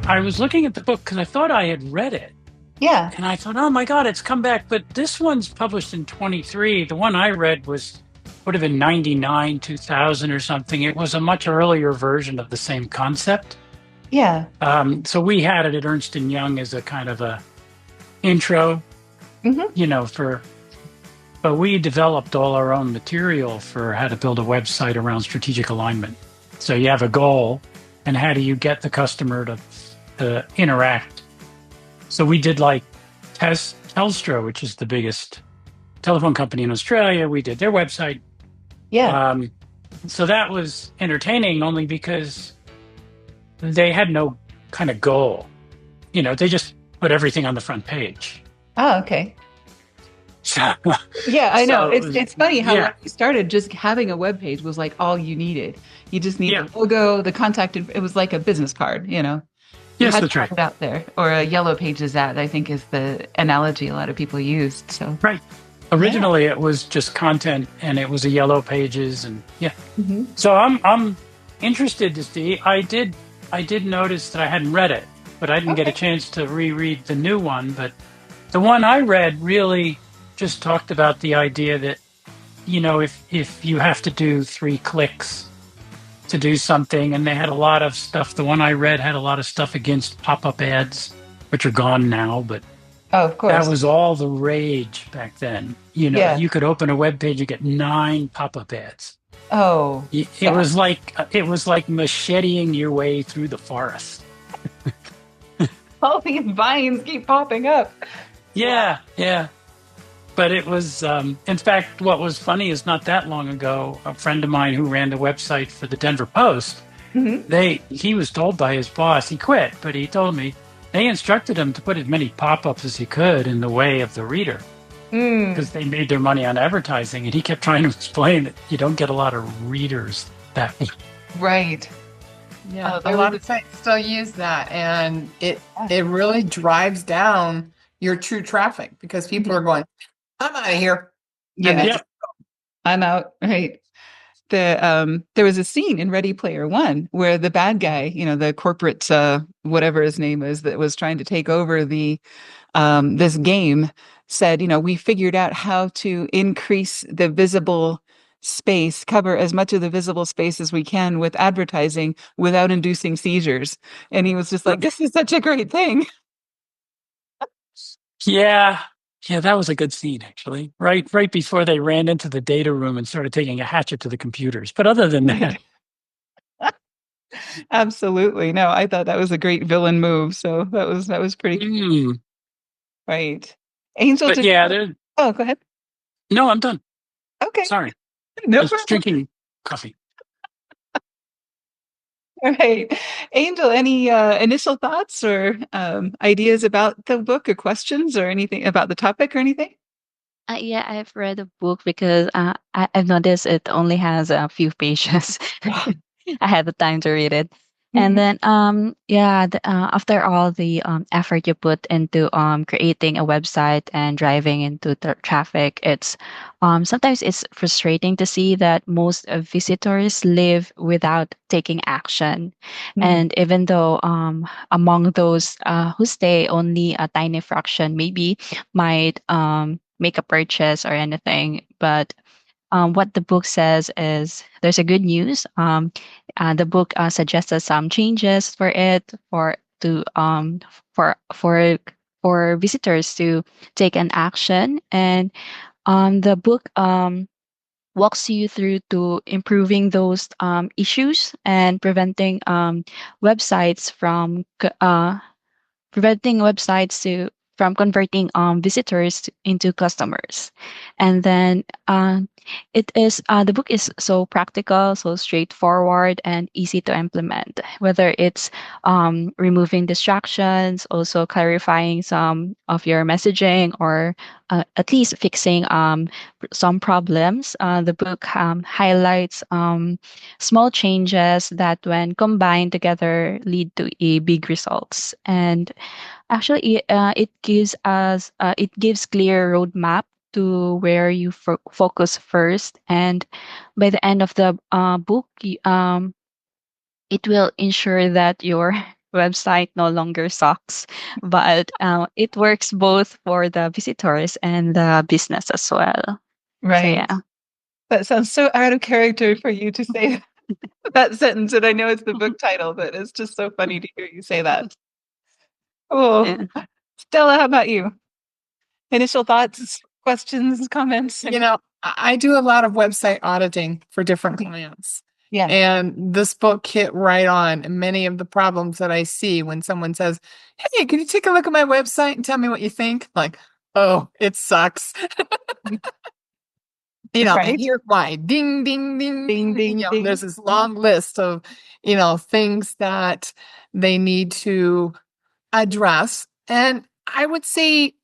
I was looking at the book because I thought I had read it. Yeah. And I thought, oh my God, it's come back. But this one's published in 23. The one I read would have been 99, 2000 or something. It was a much earlier version of the same concept. Yeah. So we had it at Ernst& and Young as a kind of a intro, Hmm. for, but we developed all our own material for how to build a website around strategic alignment. So you have a goal, and how do you get the customer to interact? So we did like Telstra, which is the biggest telephone company in Australia. We did their website. Yeah. Um, so that was entertaining only because they had no kind of goal. They just put everything on the front page. Oh, okay. So, Yeah, I know. so it It's was, funny how when yeah, we started, just having a web page was like all you needed. You just need yeah, the logo, the contact. It was like a business card, you know. You yes, had to that's right. put it out there, or a yellow pages ad, I think is the analogy a lot of people used. So, Right. yeah. Originally, it was just content, and it was a yellow pages, and yeah. Hmm. So I'm interested to see. I did notice that I hadn't read it, but I didn't get a Okay. chance to reread the new one. But the one I read really just talked about the idea that if you have to do 3 clicks to do something, and they had a lot of stuff. The one I read had a lot of stuff against pop-up ads, which are gone now, but Oh, of that course. was all the rage back then. Yeah. You could open a web page and get 9 pop-up ads. Oh, It yeah. was like macheting your way through the forest. All these vines keep popping up. Wow. Yeah, yeah. But it was, in fact, what was funny is not that long ago, a friend of mine who ran the website for the Denver Post, Hmm. he was told by his boss, he quit, but he told me they instructed him to put as many pop-ups as he could in the way of the reader Mm, because they made their money on advertising. And he kept trying to explain that you don't get a lot of readers that way. right. Yeah, Oh, a there was lot of sites still use that, and it really drives down your true traffic because people Mhm. are going, "I'm out of here," and they Yeah, Yeah. just I'm out. Right. There was a scene in Ready Player One where the bad guy, the corporate whatever his name is that was trying to take over the this game said, we figured out how to increase the visible space, cover as much of the visible space as we can with advertising without inducing seizures. And he was just like, this is such a great thing. Yeah. Yeah, that was a good scene actually. Right before they ran into the data room and started taking a hatchet to the computers. But other than that, Right. Absolutely. No, I thought that was a great villain move. So that was pretty cool. mm, Right. Angel, but did you yeah, have, oh, go ahead. no, I'm done. Okay. Sorry. I No was problem. drinking coffee. All right. Angel, any initial thoughts or ideas about the book or questions or anything about the topic or anything? Yeah, I've read the book because I've noticed it only has a few pages. I had the time to read it. And Mhm. then, yeah, after all the effort you put into creating a website and driving into the traffic, sometimes it's frustrating to see that most visitors live without taking action. Mhm. And even though among those who stay, only a tiny fraction maybe might make a purchase or anything. But what the book says is there's a good news. The book suggested some changes for it for for visitors to take an action, and the book walks you through to improving those issues and websites from c- uh, preventing websites to from converting into customers. And then the book is so practical, so straightforward and easy to implement, whether it's removing distractions, also clarifying some of your messaging, or at least fixing some problems. The book highlights small changes that, when combined together, lead to a big results. And actually, it gives clear roadmap to where you focus first, and by the end of the book, it will ensure that your website no longer sucks, but it works both for the visitors and the business as well. So Right. yeah. That sounds so out of character for you to say that sentence. And I know it's the book title, but it's just so funny to hear you say that. Cool. Yeah. Stella, how about you? Initial thoughts, questions, comments? You know, I do a lot of website auditing for different clients. Yeah. And this book hit right on many of the problems that I see when someone says, "Hey, can you take a look at my website and tell me what you think?" Like, oh, it sucks. And Right. here's why. Ding, ding, ding, Ding, ding, ding. There's this long list of, things that they need to address. And I would say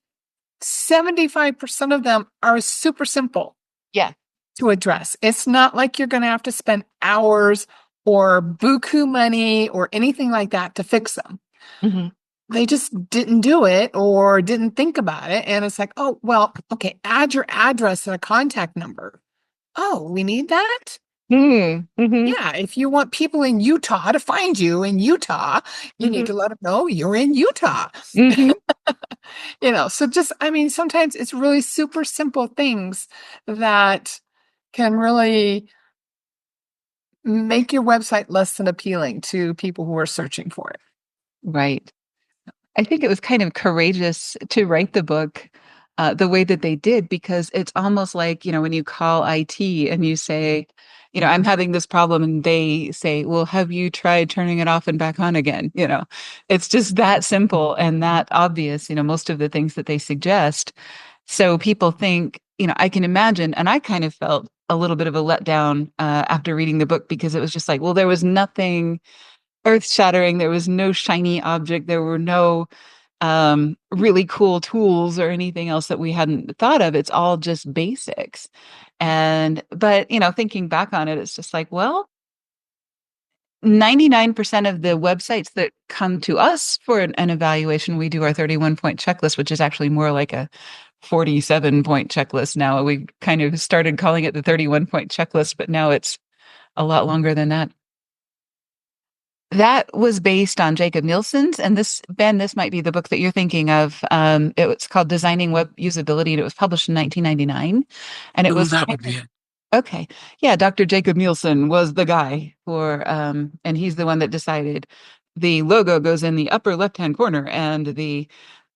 75% of them are super simple. Yeah. To address. It's not like you're going to have to spend hours or buku money or anything like that to fix them. Mm-hmm. They just didn't do it or didn't think about it. And it's like, oh, well, okay, add your address and a contact number. Oh, we need that? Mm-hmm. Yeah, if you want people in Utah to find you in Utah, you need to let them know you're in Utah. Mm-hmm. So sometimes it's really super simple things that can really make your website less than appealing to people who are searching for it. Right. I think it was kind of courageous to write the book the way that they did, because it's almost like, when you call IT and you say, I'm having this problem, and they say, well, have you tried turning it off and back on again? It's just that simple and that obvious, most of the things that they suggest. So people think, I can imagine, and I kind of felt a little bit of a letdown after reading the book, because it was just like, well, there was nothing earth shattering. There was no shiny object. There were no really cool tools or anything else that we hadn't thought of. It's all just basics. But thinking back on it, it's just like, well, 99% of the websites that come to us for an evaluation, we do our 31-point checklist, which is actually more like a 47-point checklist now. We kind of started calling it the 31-point checklist, but now it's a lot longer than that. That was based on Jakob Nielsen's, and this might be the book that you're thinking of. It was called Designing Web Usability, and it was published in 1999. And it was that would be it. okay. Yeah, Dr. Jakob Nielsen was the guy and he's the one that decided the logo goes in the upper left-hand corner, and the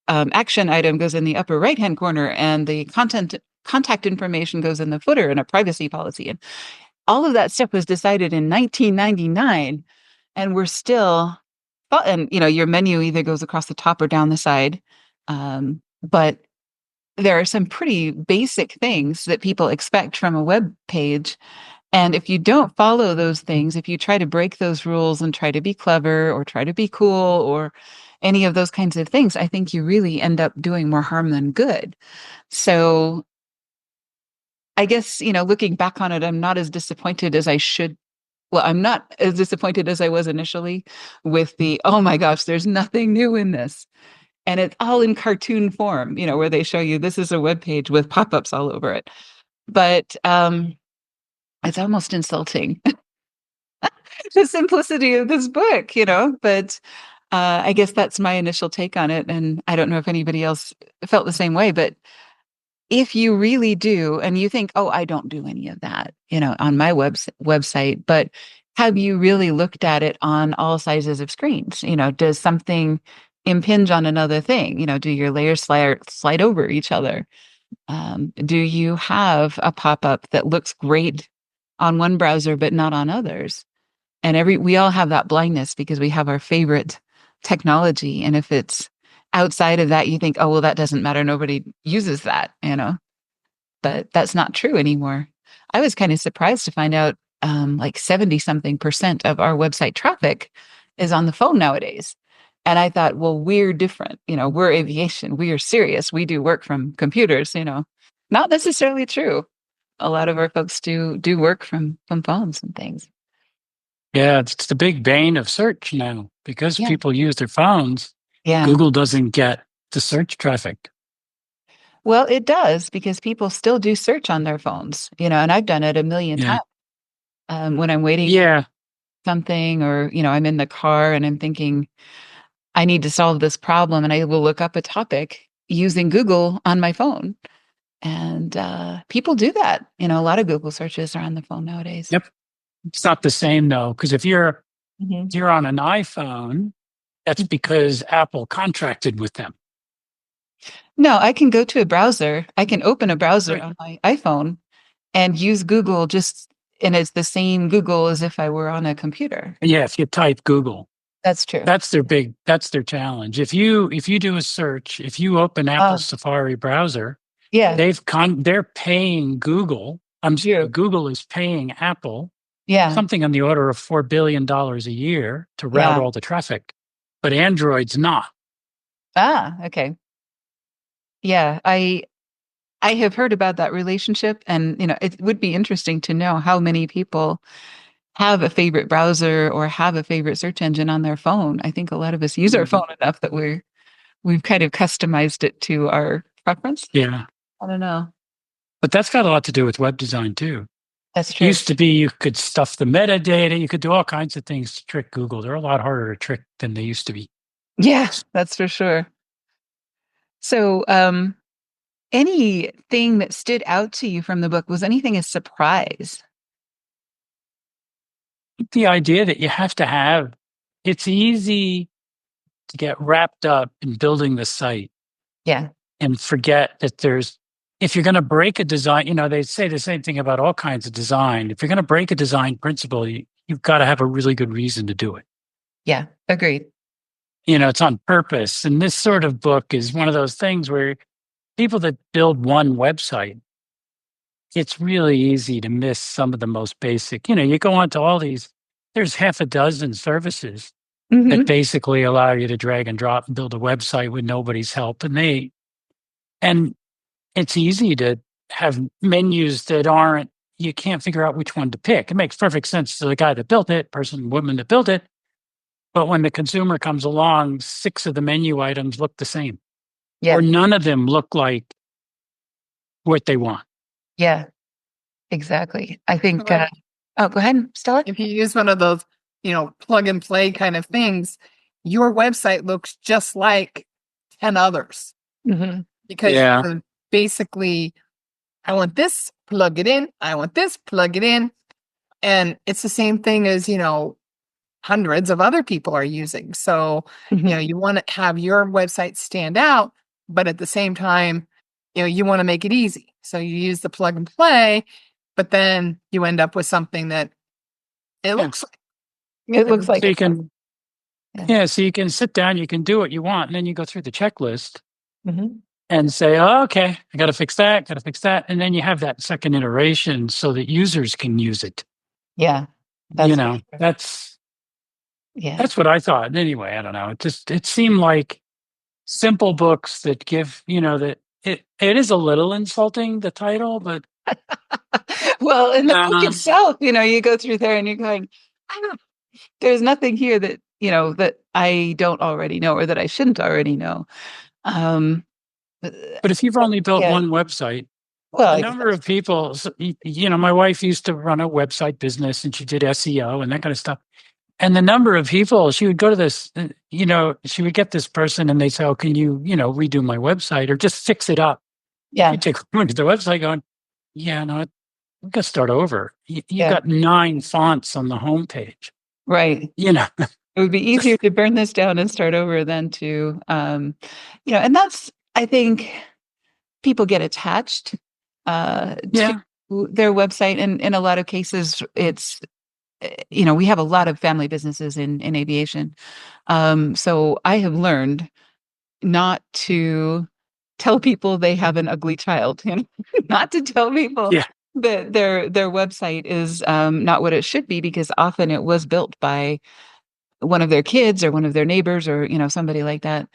action item goes in the upper right-hand corner, and the contact information goes in the footer, and a privacy policy. And all of that stuff was decided in 1999. And we're still, and your menu either goes across the top or down the side. But there are some pretty basic things that people expect from a web page. And if you don't follow those things, if you try to break those rules and try to be clever or try to be cool or any of those kinds of things, I think you really end up doing more harm than good. So I guess, looking back on it, I'm not as disappointed as I should. Well, I'm not as disappointed as I was initially with oh my gosh, there's nothing new in this. And it's all in cartoon form, where they show you this is a web page with pop-ups all over it. But it's almost insulting, the simplicity of this book, But I guess that's my initial take on it. And I don't know if anybody else felt the same way, but if you really do, and you think, oh, I don't do any of that, on my website, but have you really looked at it on all sizes of screens? Does something impinge on another thing? Do your layers slide over each other? Do you have a pop-up that looks great on one browser, but not on others? And we all have that blindness because we have our favorite technology. And if it's outside of that, you think, oh, well, that doesn't matter. Nobody uses that, but that's not true anymore. I was kind of surprised to find out like 70 something % of our website traffic is on the phone nowadays. And I thought, well, we're different. We're aviation. We are serious. We do work from computers, not necessarily true. A lot of our folks do work from phones and things. Yeah, it's the big bane of search now because people use their phones. Yeah. Google doesn't get the search traffic. Well, it does, because people still do search on their phones, and I've done it a million times when I'm waiting something, or, I'm in the car and I'm thinking, I need to solve this problem, and I will look up a topic using Google on my phone. And people do that. A lot of Google searches are on the phone nowadays. Yep. It's not the same though, because if you're Mm-hmm. on an iPhone, that's because Apple contracted with them. No, I can go to a browser. I can open a browser Right. on my iPhone and use Google and it's the same Google as if I were on a computer. Yeah, if you type Google. That's true. That's their challenge. If you do a search, if you open Apple Safari browser, Yeah. they're paying Google. True. Google is paying Apple something on the order of $4 billion a year to route all the traffic, but Android's not. Okay. Yeah, I have heard about that relationship, and it would be interesting to know how many people have a favorite browser or have a favorite search engine on their phone. I think a lot of us use our phone enough that we've kind of customized it to our preference. Yeah. I don't know. But that's got a lot to do with web design too. That's true. It used to be you could stuff the metadata, you could do all kinds of things to trick Google. They're a lot harder to trick than they used to be. Yeah, that's for sure. So, anything that stood out to you from the book, was anything a surprise? The idea that you have to it's easy to get wrapped up in building the site. Yeah. And forget that if you're going to break a design, they say the same thing about all kinds of design. If you're going to break a design principle, you've got to have a really good reason to do it. Yeah, agreed. It's on purpose. And this sort of book is one of those things where people that build one website, it's really easy to miss some of the most basic. You go on to there's half a dozen services that basically allow you to drag and drop and build a website with nobody's help. And it's easy to have menus that you can't figure out which one to pick. It makes perfect sense to the guy that built it, woman that built it. But when the consumer comes along, 6 of the menu items look the same. Yeah. Or none of them look like what they want. Yeah, exactly. I think, go ahead, Stella. If you use one of those, plug and play kind of things, your website looks just like 10 others. Mm-hmm. Because basically, I want this, plug it in. I want this, plug it in. And it's the same thing as, hundreds of other people are using. So, you want to have your website stand out, but at the same time, you want to make it easy. So you use the plug and play, but then you end up with something that it looks like. It looks like. So you can, so you can sit down, you can do what you want, and then you go through the checklist and say, oh, okay, I got to fix that, and then you have that second iteration so that users can use it. Yeah, that's what I thought. Anyway, I don't know. It seemed like simple books that give, that it is a little insulting, the title, but well, in the book itself, you go through there and you're going, there's nothing here that that I don't already know or that I shouldn't already know. But if you've only built one website, a number of people, my wife used to run a website business and she did SEO and that kind of stuff. And the number of people, she would go to this, she would get this person and they say, oh, can you, redo my website or just fix it up? Yeah. You take a look at the website going, no, we've got to start over. You got 9 fonts on the homepage. Right. It would be easier to burn this down and start over than to, and that's, I think people get attached to their website. And in a lot of cases, it's, we have a lot of family businesses in aviation. So I have learned not to tell people they have an ugly child, not to tell people that their website is not what it should be, because often it was built by one of their kids or one of their neighbors or, somebody like that.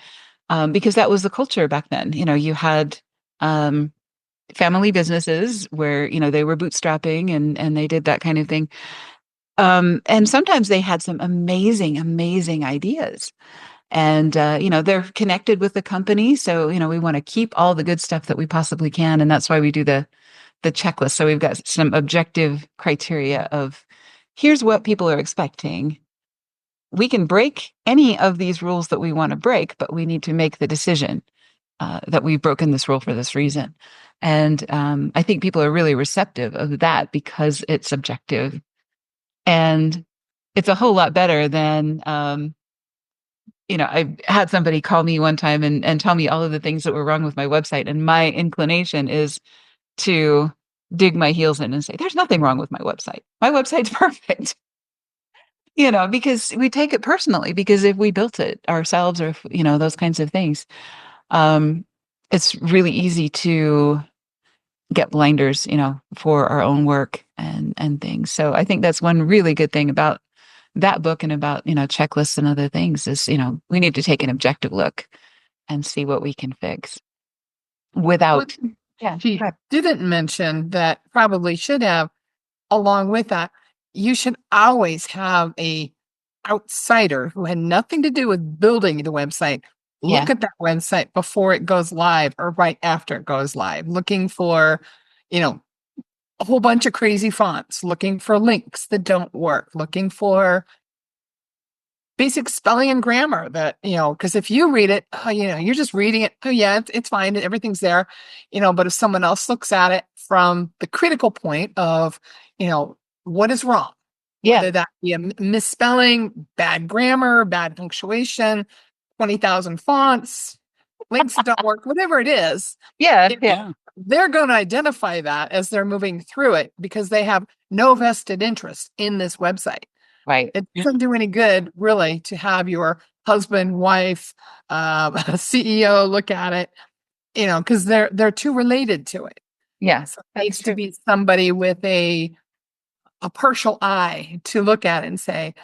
Because that was the culture back then. You had family businesses where, they were bootstrapping and they did that kind of thing. And sometimes they had some amazing ideas. And, they're connected with the company. So, we want to keep all the good stuff that we possibly can. And that's why we do the checklist. So we've got some objective criteria of, here's what people are expecting. We can break any of these rules that we want to break, but we need to make the decision that we've broken this rule for this reason. And I think people are really receptive of that because it's subjective. And it's a whole lot better than, I had somebody call me one time and tell me all of the things that were wrong with my website. And my inclination is to dig my heels in and say, there's nothing wrong with my website. My website's perfect. Because we take it personally, because if we built it ourselves or, those kinds of things, it's really easy to get blinders, for our own work and things. So I think that's one really good thing about that book and about, checklists and other things is, we need to take an objective look and see what we can fix without. Yeah. She didn't mention that probably should have, along with that, you should always have a outsider who had nothing to do with building the website look at that website before it goes live or right after it goes live, looking for, a whole bunch of crazy fonts, looking for links that don't work, looking for basic spelling and grammar that, because if you read it, you're just reading it. Oh yeah, it's fine. Everything's there, but if someone else looks at it from the critical point of, what is wrong? Whether that be a misspelling, bad grammar, bad punctuation, 20,000 fonts, links that don't work, whatever it is. They're going to identify that as they're moving through it because they have no vested interest in this website. Right. It doesn't do any good, really, to have your husband, wife, CEO look at it, because they're too related to it. Yes. So it needs to be somebody with a partial eye to look at it and say,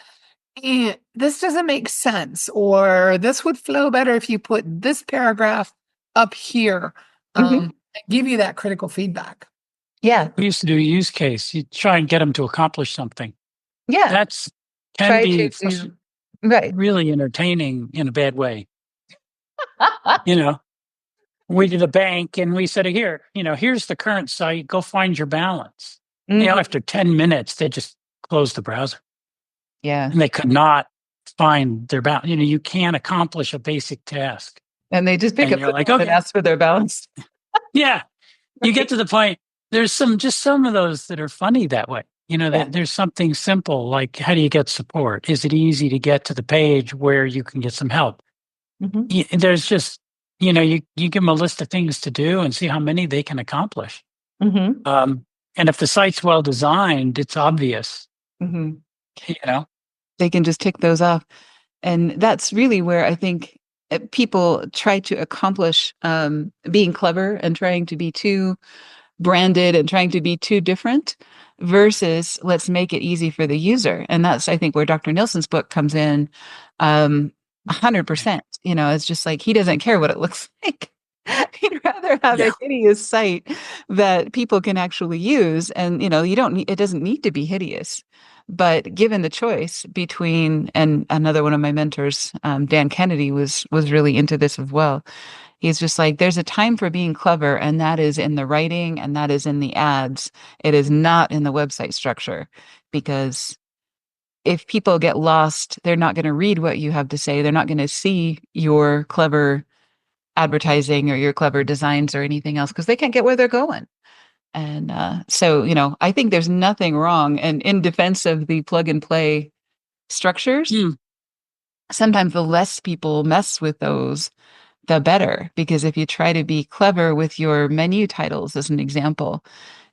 this doesn't make sense, or this would flow better if you put this paragraph up here. And give you that critical feedback. Yeah. We used to do a use case. You try and get them to accomplish something. Yeah. That's can be right. really entertaining in a bad way. We did a bank and we said, here's the current site. Go find your balance. After 10 minutes, they just closed the browser. Yeah. And they could not find their balance. You can't accomplish a basic task. And they just pick up and ask for their balance. Yeah. You get to the point. There's some of those that are funny that way. There's something simple like, how do you get support? Is it easy to get to the page where you can get some help? There's just, you give them a list of things to do and see how many they can accomplish. And if the site's well designed, it's obvious. They can just tick those off. And that's really where I think people try to accomplish being clever and trying to be too branded and trying to be too different versus let's make it easy for the user. And that's, I think, where Dr. Nielsen's book comes in 100%. It's just like, he doesn't care what it looks like. He'd rather have a hideous site that people can actually use. And, it doesn't need to be hideous. But given the choice between, and another one of my mentors, Dan Kennedy, was really into this as well. He's just like, there's a time for being clever, and that is in the writing and that is in the ads. It is not in the website structure, because if people get lost, they're not going to read what you have to say. They're not going to see your clever advertising or your clever designs or anything else because they can't get where they're going. And so, I think there's nothing wrong. And in defense of the plug and play structures, sometimes the less people mess with those, the better. Because if you try to be clever with your menu titles, as an example,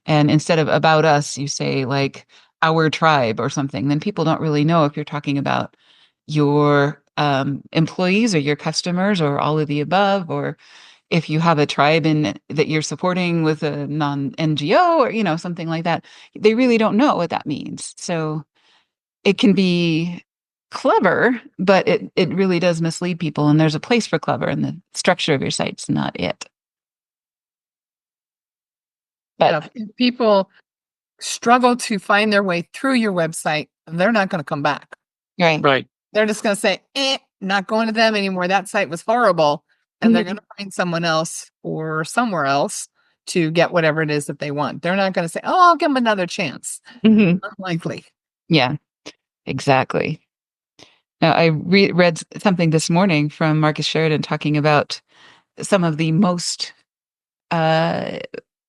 and instead of about us, you say like our tribe or something, then people don't really know if you're talking about your employees or your customers or all of the above, or if you have a tribe that you're supporting with a non-NGO or, something like that. They really don't know what that means. So it can be clever, but it really does mislead people. And there's a place for clever, and the structure of your site's not it. But if people struggle to find their way through your website, they're not going to come back. Right. They're just going to say, not going to them anymore. That site was horrible. And they're going to find someone else or somewhere else to get whatever it is that they want. They're not going to say, I'll give them another chance. Unlikely. Yeah, exactly. Now, I read something this morning from Marcus Sheridan talking about some of the most, and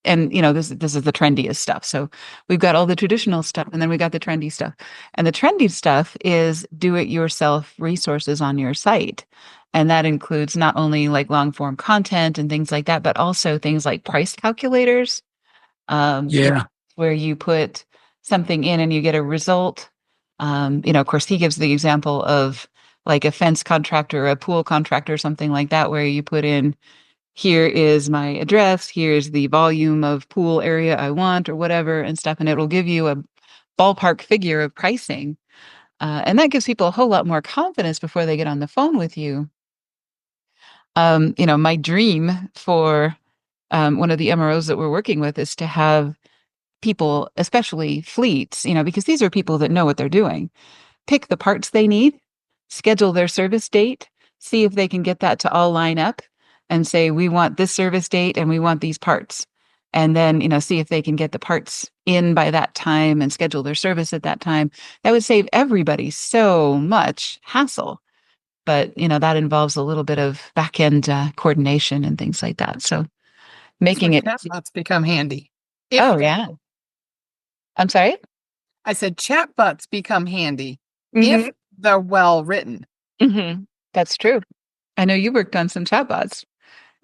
this is the trendiest stuff. So we've got all the traditional stuff, and then we got the trendy stuff. And the trendy stuff is do-it-yourself resources on your site. And that includes not only like long form content and things like that, but also things like price calculators, Yeah. where you put something in and you get a result. Of course, he gives the example of like a fence contractor, a pool contractor, something like that, where you put in, here is my address, here's the volume of pool area I want, or whatever, and stuff, and it'll give you a ballpark figure of pricing. And that gives people a whole lot more confidence before they get on the phone with you. My dream for one of the MROs that we're working with is to have people, especially fleets, because these are people that know what they're doing, pick the parts they need, schedule their service date, see if they can get that to all line up and say, we want this service date and we want these parts. And then, see if they can get the parts in by that time and schedule their service at that time. That would save everybody so much hassle. But, that involves a little bit of back-end coordination and things like that. So That's making where it. chatbots become handy. Oh, yeah. I'm sorry? I said chatbots become handy Mm-hmm. if they're well written. Mm-hmm. That's true. I know you worked on some chatbots.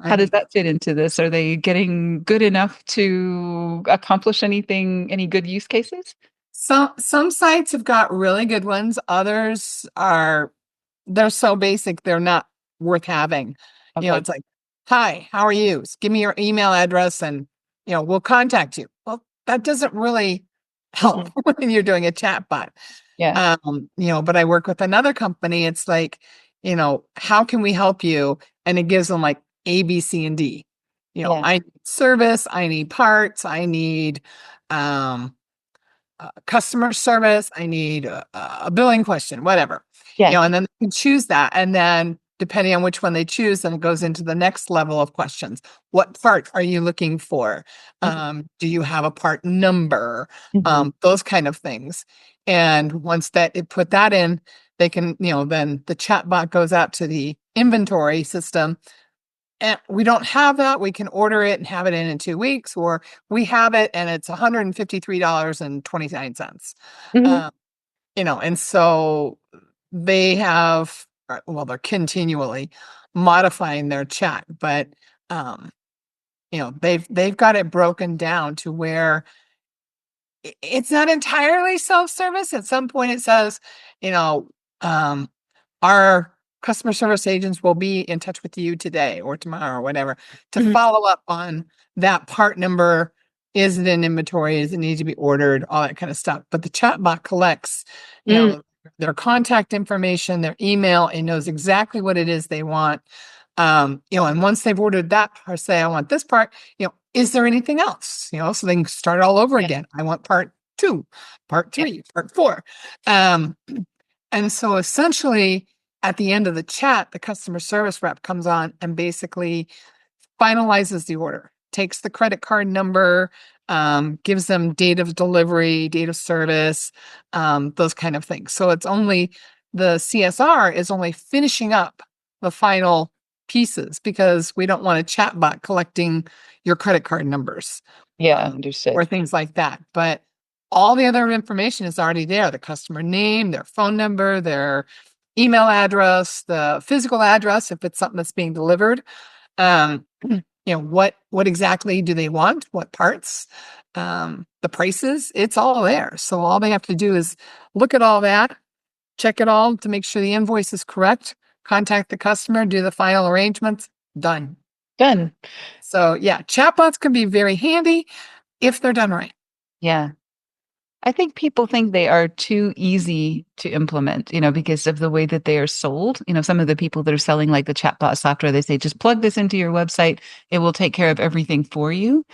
How does that fit into this? Are they getting good enough to accomplish anything, any good use cases? Some sites have got really good ones. Others they're so basic they're not worth having. Okay. It's like, hi, how are you? Give me your email address and we'll contact you. Well, that doesn't really help when you're doing a chatbot. Yeah. But I work with another company. It's like, how can we help you? And it gives them like A, B, C, and D. Yeah. I need service, I need parts, I need customer service, I need a billing question, whatever. Yeah. And then they can choose that. And then depending on which one they choose, then it goes into the next level of questions. What part are you looking for? Do you have a part number? Those kind of things. And once it put that in, they can, then the chatbot goes out to the inventory system. And we don't have that. We can order it and have it in 2 weeks, or we have it and it's $153.29. And so they have, they're continually modifying their chat, but they've got it broken down to where it's not entirely self-service. At some point it says, our customer service agents will be in touch with you today or tomorrow or whatever to follow up on that part number. Is it in inventory? Does it need to be ordered? All that kind of stuff. But the chatbot collects, their contact information, their email, and knows exactly what it is they want. And once they've ordered that or say, I want this part, is there anything else? So they can start all over again. I want part 2, part 3, part 4. And so essentially at the end of the chat, the customer service rep comes on and basically finalizes the order, takes the credit card number, gives them date of delivery, date of service, those kind of things. So it's only the CSR is only finishing up the final pieces because we don't want a chatbot collecting your credit card numbers. Yeah, understood. Or things like that. But all the other information is already there. The customer name, their phone number, their email address, the physical address, if it's something that's being delivered. What exactly do they want? What parts? The prices, it's all there. So all they have to do is look at all that, check it all to make sure the invoice is correct, contact the customer, do the final arrangements, done. So yeah, chatbots can be very handy if they're done right. Yeah. I think people think they are too easy to implement, because of the way that they are sold. Some of the people that are selling like the chatbot software, they say, just plug this into your website. It will take care of everything for you,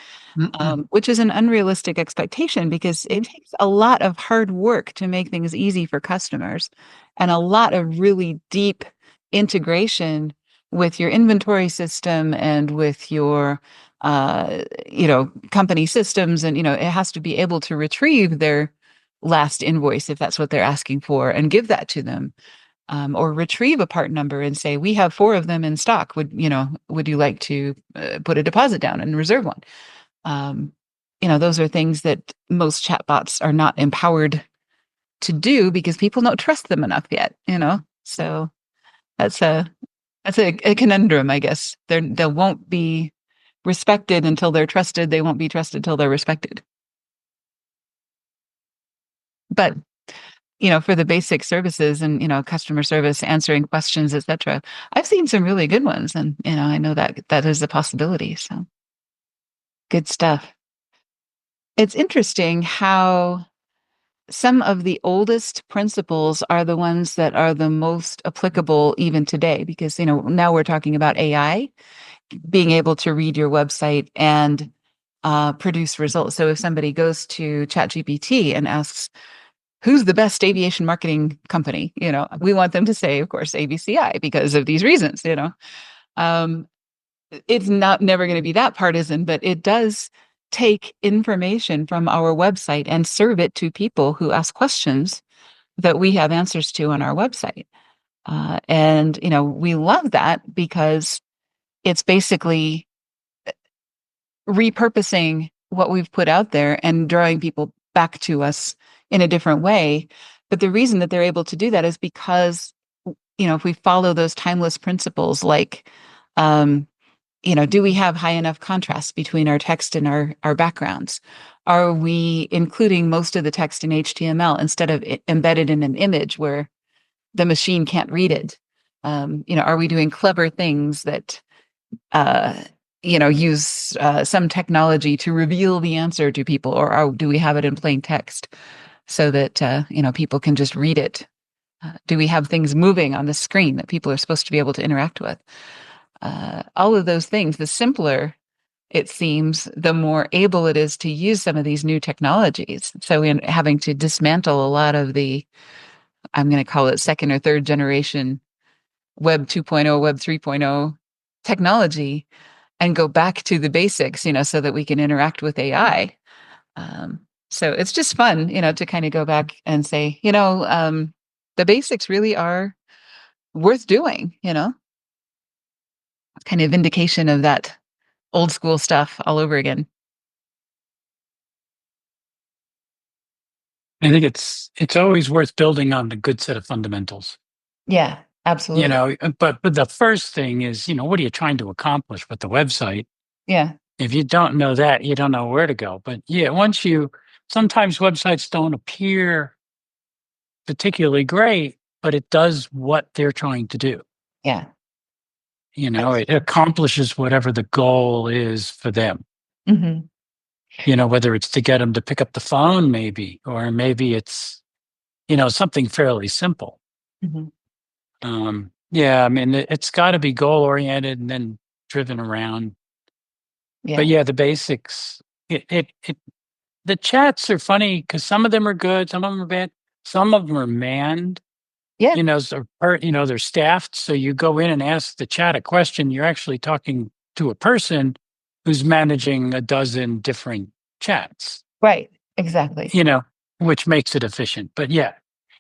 which is an unrealistic expectation because it takes a lot of hard work to make things easy for customers and a lot of really deep integration with your inventory system and with your company systems. And, it has to be able to retrieve their last invoice if that's what they're asking for, and give that to them. Or retrieve a part number and say, we have 4 of them in stock. Would you like to put a deposit down and reserve one? Those are things that most chatbots are not empowered to do because people don't trust them enough yet. So that's a conundrum, I guess. They won't be respected until they're trusted. They won't be trusted till they're respected. But for the basic services and customer service, answering questions, etc., I've seen some really good ones, and I know that is a possibility. So good stuff. It's interesting how some of the oldest principles are the ones that are the most applicable even today, because now we're talking about AI being able to read your website and produce results. So if somebody goes to ChatGPT and asks, who's the best aviation marketing company? We want them to say, of course, ABCI because of these reasons. It's never going to be that partisan, but it does take information from our website and serve it to people who ask questions that we have answers to on our website. And we love that because it's basically repurposing what we've put out there and drawing people back to us in a different way. But the reason that they're able to do that is because, if we follow those timeless principles, like, do we have high enough contrast between our text and our backgrounds? Are we including most of the text in HTML instead of embedded in an image where the machine can't read it? Are we doing clever things that, use some technology to reveal the answer to people, or do we have it in plain text so that, people can just read it? Do we have things moving on the screen that people are supposed to be able to interact with? All of those things, the simpler it seems, the more able it is to use some of these new technologies. So in having to dismantle a lot of the, I'm going to call it second or third generation Web 2.0, Web 3.0 technology, and go back to the basics, so that we can interact with AI. So it's just fun, to kind of go back and say, the basics really are worth doing, kind of vindication of that old school stuff all over again. I think it's always worth building on the good set of fundamentals. Yeah, absolutely. But the first thing is, what are you trying to accomplish with the website? Yeah. If you don't know that, you don't know where to go. But yeah, sometimes websites don't appear particularly great, but it does what they're trying to do. Yeah. It accomplishes whatever the goal is for them. Mm-hmm. Whether it's to get them to pick up the phone, maybe, or maybe it's, something fairly simple. Mm-hmm. Yeah, I mean, it's got to be goal oriented and then driven around. Yeah. But yeah, the basics. The chats are funny because some of them are good, some of them are bad, some of them are manned. Yeah. They're staffed. So you go in and ask the chat a question. You're actually talking to a person who's managing a dozen different chats. Right. Exactly. Which makes it efficient. But yeah.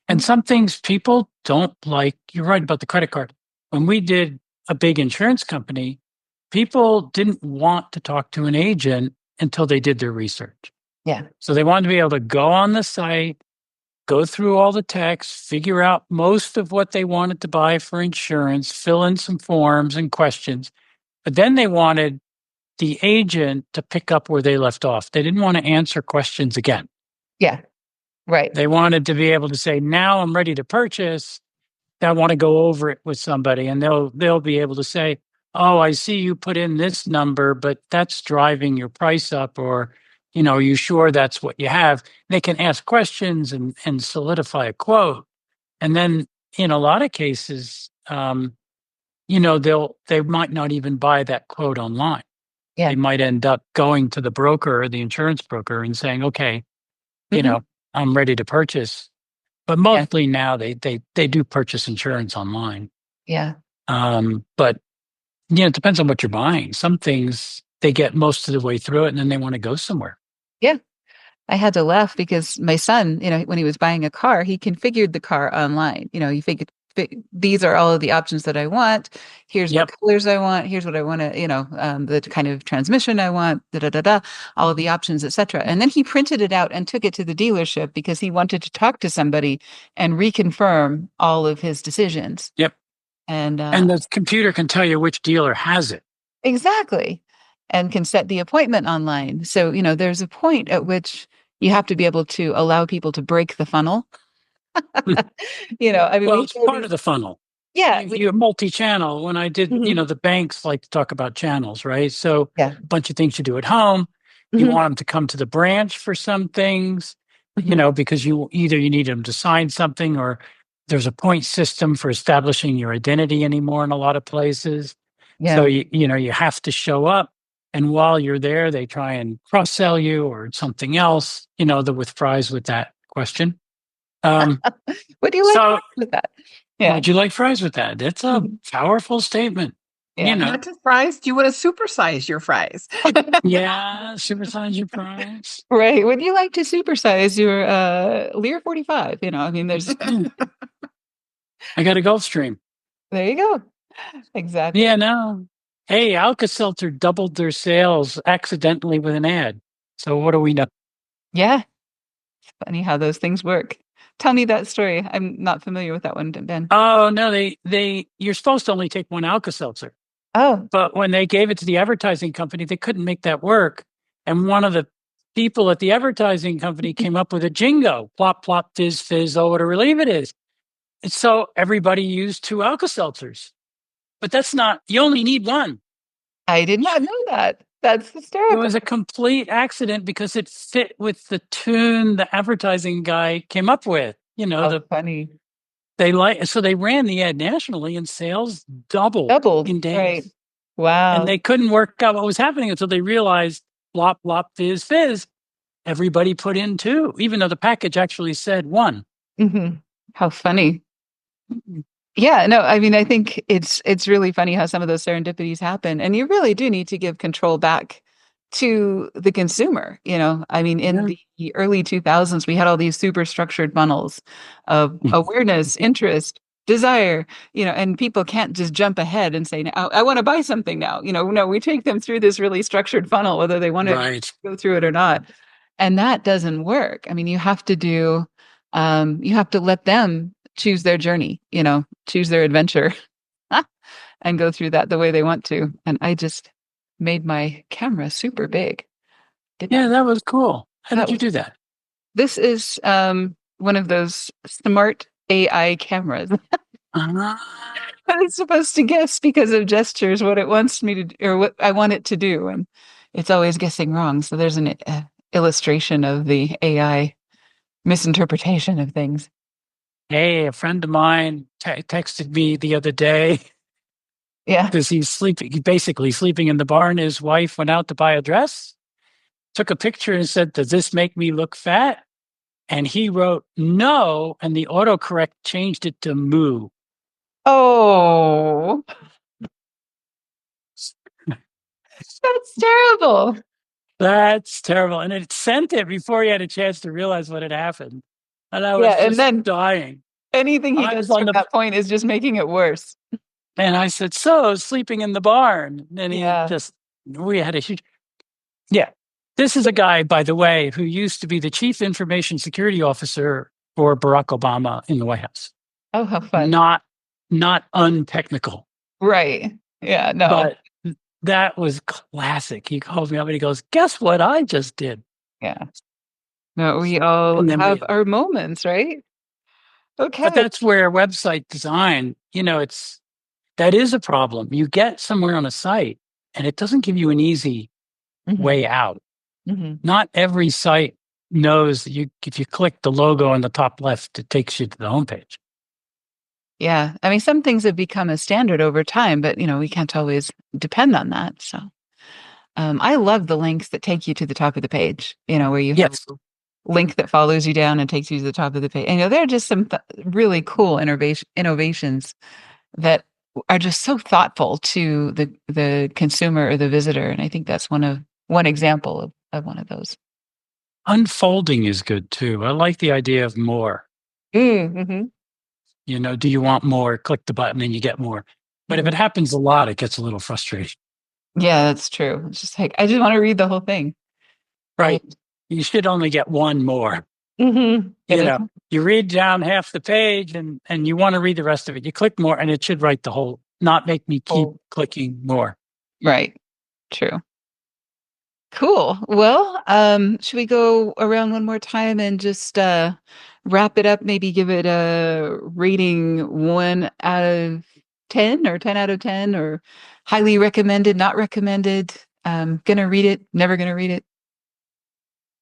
And some things people don't like. You're right about the credit card. When we did a big insurance company, people didn't want to talk to an agent until they did their research. Yeah. So they wanted to be able to go on the site, go through all the text, figure out most of what they wanted to buy for insurance, fill in some forms and questions. But then they wanted the agent to pick up where they left off. They didn't want to answer questions again. Yeah. Right. They wanted to be able to say, now I'm ready to purchase. I want to go over it with somebody, and they'll be able to say, oh, I see you put in this number, but that's driving your price up, or, are you sure that's what you have? They can ask questions and solidify a quote. And then in a lot of cases, they might not even buy that quote online. Yeah. They might end up going to the broker or the insurance broker and saying, okay, I'm ready to purchase. But mostly now they do purchase insurance online. Yeah. But it depends on what you're buying. Some things they get most of the way through it and then they want to go somewhere. Yeah. I had to laugh because my son, when he was buying a car, he configured the car online. He figured these are all of the options that I want. Here's what colors I want. Here's what I want to, the kind of transmission I want, all of the options, etc. And then he printed it out and took it to the dealership because he wanted to talk to somebody and reconfirm all of his decisions. Yep. And the computer can tell you which dealer has it. Exactly. And can set the appointment online. So, there's a point at which you have to be able to allow people to break the funnel. Well, it's part of the funnel. Yeah. You're multi-channel. When I did, the banks like to talk about channels, right? So a bunch of things you do at home. You want them to come to the branch for some things, because you need them to sign something, or there's a point system for establishing your identity anymore in a lot of places. Yeah. So, you have to show up. And while you're there, they try and cross-sell you or something else, with fries with that question. What do you like with that? Yeah. Would you like fries with that? That's a powerful statement. Yeah. Not just fries. Do you want to supersize your fries? Yeah, supersize your fries. Right. Would you like to supersize your Lear 45? There's. I got a Gulfstream. There you go. Exactly. Yeah, no. Hey, Alka-Seltzer doubled their sales accidentally with an ad. So what do we know? Yeah. It's funny how those things work. Tell me that story. I'm not familiar with that one, Ben. Oh, no, you're supposed to only take one Alka-Seltzer. Oh. But when they gave it to the advertising company, they couldn't make that work. And one of the people at the advertising company came up with a jingo, plop, plop, fizz, fizz, oh, what a relief it is. And so everybody used 2 Alka-Seltzers. But you only need one. I did not know that. That's hysterical. It was a complete accident because it fit with the tune the advertising guy came up with. Funny. So they ran the ad nationally and sales doubled in days. Right. Wow. And they couldn't work out what was happening until they realized blop, blop, fizz, fizz. Everybody put in 2, even though the package actually said 1. Mm-hmm. How funny. Yeah, no, I think it's really funny how some of those serendipities happen. And you really do need to give control back to the consumer. In the early 2000s, we had all these super structured funnels of awareness, interest, desire, and people can't just jump ahead and say, I want to buy something now. No, we take them through this really structured funnel, whether they want to go through it or not. And that doesn't work. You have to let them choose their journey, choose their adventure and go through that the way they want to. And I just made my camera super big. That was cool. How did you do that? This is one of those smart AI cameras. It's supposed to guess because of gestures what it wants me to, or what I want it to do. And it's always guessing wrong. So there's an illustration of the AI misinterpretation of things. Hey, a friend of mine texted me the other day. Yeah. Because he's basically sleeping in the barn. His wife went out to buy a dress, took a picture and said, "Does this make me look fat?" And he wrote, "No." And the autocorrect changed it to moo. Oh. That's terrible. That's terrible. And it sent it before he had a chance to realize what had happened. And I was just then dying. Anything he does from that point is just making it worse. And I said, "So, sleeping in the barn." And we had a huge... Yeah. This is a guy, by the way, who used to be the chief information security officer for Barack Obama in the White House. Oh, how fun. Not untechnical. Right. Yeah, no. But that was classic. He called me up and he goes, "Guess what I just did?" Yeah. No, we all have our moments, right? Okay. But that's where website design, that is a problem. You get somewhere on a site and it doesn't give you an easy way out. Mm-hmm. Not every site knows that if you click the logo on the top left, it takes you to the homepage. Yeah. Some things have become a standard over time, but, we can't always depend on that. So I love the links that take you to the top of the page, where you have a link that follows you down and takes you to the top of the page. And, there are just some really cool innovations that are just so thoughtful to the consumer or the visitor. And I think that's one example of one of those. Unfolding is good too. I like the idea of more. Mm-hmm. Do you want more? Click the button and you get more. But if it happens a lot, it gets a little frustrating. Yeah, that's true. It's just like, I just want to read the whole thing. Right. You should only get one more. Mm-hmm. You read down half the page and you want to read the rest of it. You click more and it should write the whole, not make me keep clicking more. Right. True. Cool. Well, should we go around one more time and just wrap it up? Maybe give it a rating 1 out of 10 or 10 out of 10 or highly recommended, not recommended, gonna read it, never gonna read it.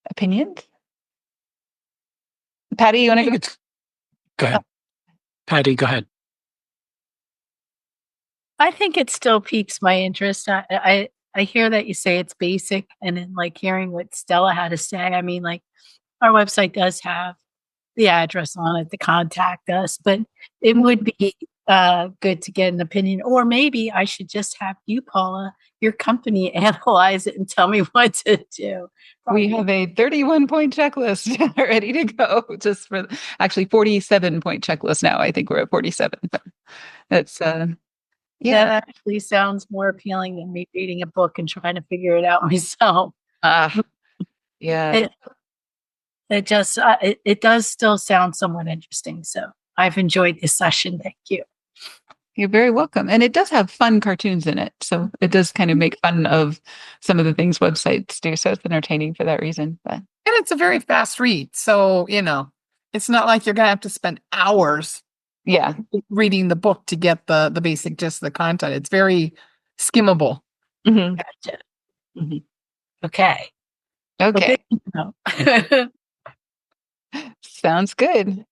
Opinions? Patty, you want to go? Go ahead. Patty, go ahead. I think it still piques my interest. I hear that you say it's basic, and then like hearing what Stella had to say. I mean, like our website does have the address on it to contact us, but it would be good to get an opinion, or maybe I should just have you, Paula, your company, analyze it and tell me what to do. We have a 31-point checklist ready to go, just for actually 47-point checklist now. I think we're at 47. That's yeah, that actually sounds more appealing than me reading a book and trying to figure it out myself. Yeah. It does still sound somewhat interesting. So I've enjoyed this session. Thank you. You're very welcome. And it does have fun cartoons in it. So it does kind of make fun of some of the things websites do. So it's entertaining for that reason. But And it's a very fast read. So, it's not like you're going to have to spend hours reading the book to get the basic gist of the content. It's very skimmable. Mm-hmm. Gotcha. Mm-hmm. Okay. Sounds good.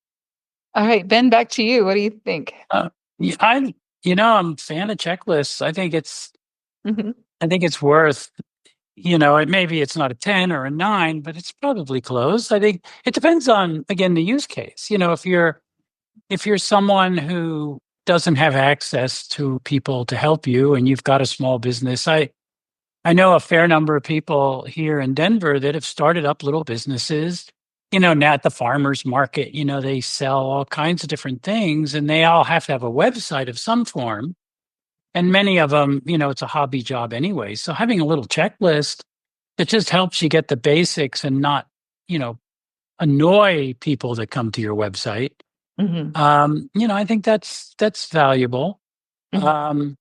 All right, Ben, back to you. What do you think? I'm a fan of checklists. I think it's worth, maybe it's not a 10 or a 9, but it's probably close. I think it depends on, again, the use case. If you're someone who doesn't have access to people to help you and you've got a small business, I know a fair number of people here in Denver that have started up little businesses. Now at the farmer's market, they sell all kinds of different things and they all have to have a website of some form. And many of them, it's a hobby job anyway. So having a little checklist that just helps you get the basics and not, annoy people that come to your website. I think that's valuable. I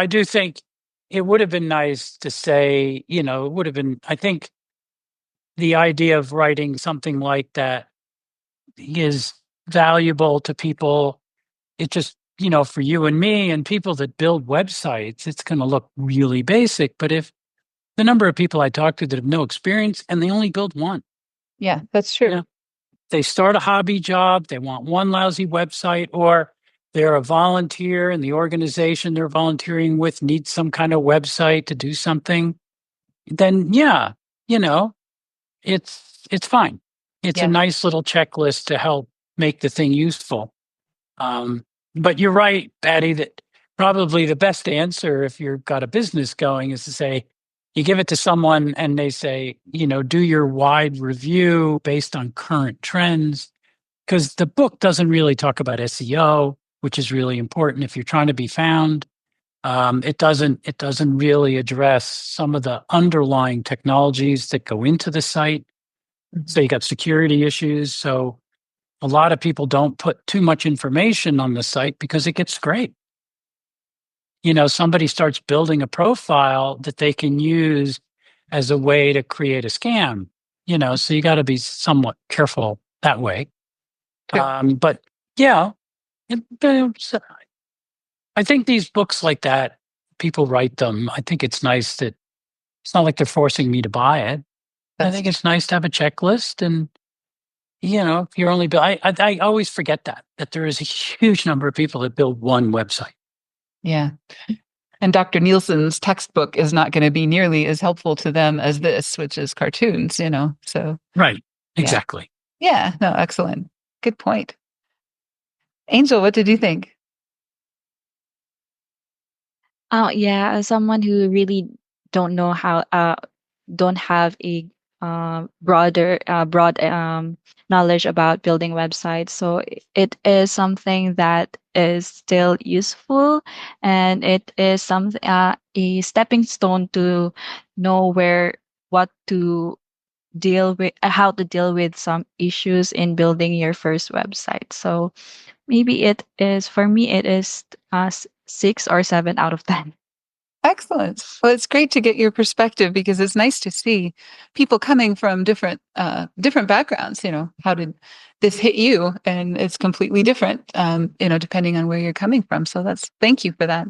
do think it would have been nice to say, I think the idea of writing something like that is valuable to people. It just, for you and me and people that build websites, it's going to look really basic. But if the number of people I talk to that have no experience and they only build one. Yeah, that's true. They start a hobby job, they want one lousy website, or they're a volunteer and the organization they're volunteering with needs some kind of website to do something, then it's fine. It's a nice little checklist to help make the thing useful. But you're right, Patty, that probably the best answer if you've got a business going is to say, you give it to someone and they say, do your wide review based on current trends. Because the book doesn't really talk about SEO, which is really important if you're trying to be found. It doesn't really address some of the underlying technologies that go into the site. So you got security issues. So a lot of people don't put too much information on the site because it gets scraped. Somebody starts building a profile that they can use as a way to create a scam, so you got to be somewhat careful that way. But yeah, I think these books like that, people write them. I think it's nice that it's not like they're forcing me to buy it. I think it's nice to have a checklist and, if you're only, I always forget that there is a huge number of people that build one website. Yeah. And Dr. Nielsen's textbook is not going to be nearly as helpful to them as this, which is cartoons, so. Right. Exactly. Yeah. No, excellent. Good point. Angel, what did you think? As someone who really don't know how, don't have a broad knowledge about building websites. So it is something that is still useful, and it is a stepping stone to know what to deal with, how to deal with some issues in building your first website. So maybe it is, for me, it is 6 or 7 out of 10. Excellent. Well, it's great to get your perspective because it's nice to see people coming from different backgrounds. How did this hit you? And it's completely different, depending on where you're coming from. So thank you for that.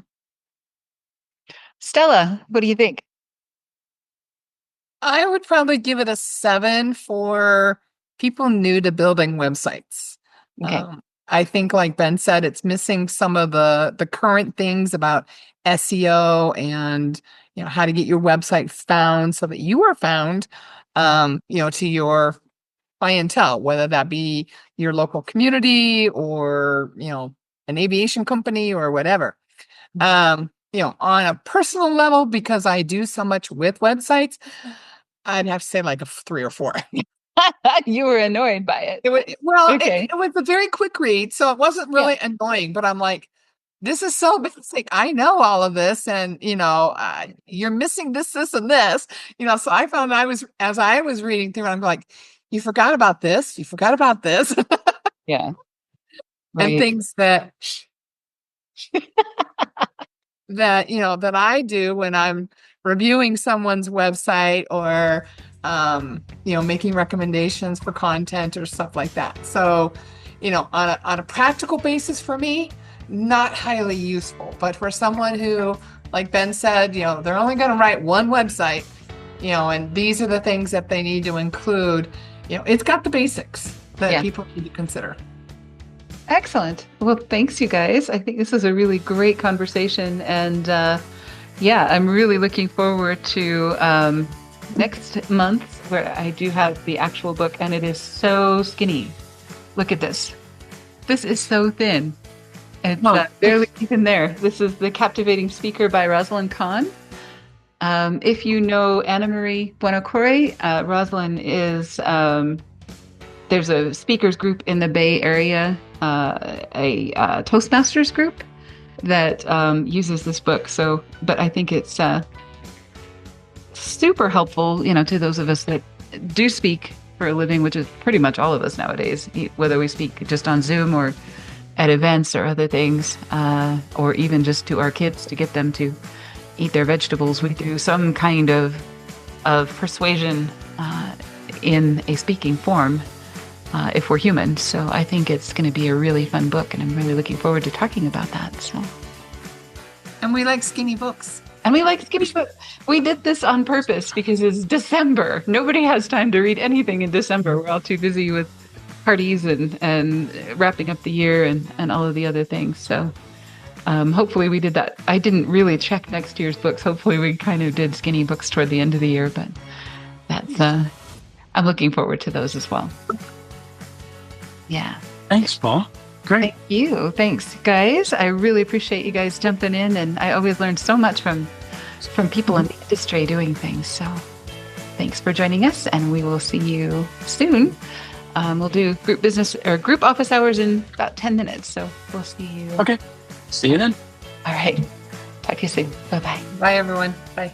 Stella, what do you think? I would probably give it a 7 for people new to building websites. Okay. I think, like Ben said, it's missing some of the current things about SEO and how to get your website found so that you are found, to your clientele, whether that be your local community or an aviation company or whatever. On a personal level, because I do so much with websites, I'd have to say like a 3 or 4. You were annoyed by it. It was a very quick read, so it wasn't really annoying, but I'm like, this is so basic. I know all of this, and you're missing this, and this. So I found as I was reading through, I'm like, you forgot about this, you forgot about this. Yeah. And Right. things that that I do when I'm reviewing someone's website or making recommendations for content or stuff like that. So, on a practical basis for me, not highly useful. But for someone who, like Ben said, they're only going to write one website, and these are the things that they need to include, it's got the basics that people need to consider. Excellent. Well, thanks, you guys. I think this is a really great conversation. And I'm really looking forward to next month, where I do have the actual book, and it is so skinny. Look at this. This is so thin. It's barely even there. This is The Captivating Speaker by Roslyn Kahn. If you know Anna Marie Buonocore, Roslyn is... there's a speakers group in the Bay Area, a Toastmasters group that uses this book. But I think it's super helpful, to those of us that do speak for a living, which is pretty much all of us nowadays, whether we speak just on Zoom or at events or other things, or even just to our kids to get them to eat their vegetables. We do some kind of persuasion in a speaking form. If we're human. So I think it's going to be a really fun book, and I'm really looking forward to talking about that. So, and we like skinny books. We did this on purpose because it's December. Nobody has time to read anything in December. We're all too busy with parties and wrapping up the year and all of the other things. So hopefully we did that. I didn't really check next year's books. Hopefully we kind of did skinny books toward the end of the year, but that's I'm looking forward to those as well. Yeah. Thanks, Paul. Great. Thank you. Thanks, guys. I really appreciate you guys jumping in, and I always learn so much from people in the industry doing things. So thanks for joining us, and we will see you soon. We'll do group office hours in about 10 minutes. So we'll see you. Okay. See you then. All right. Talk to you soon. Bye-bye. Bye, everyone. Bye.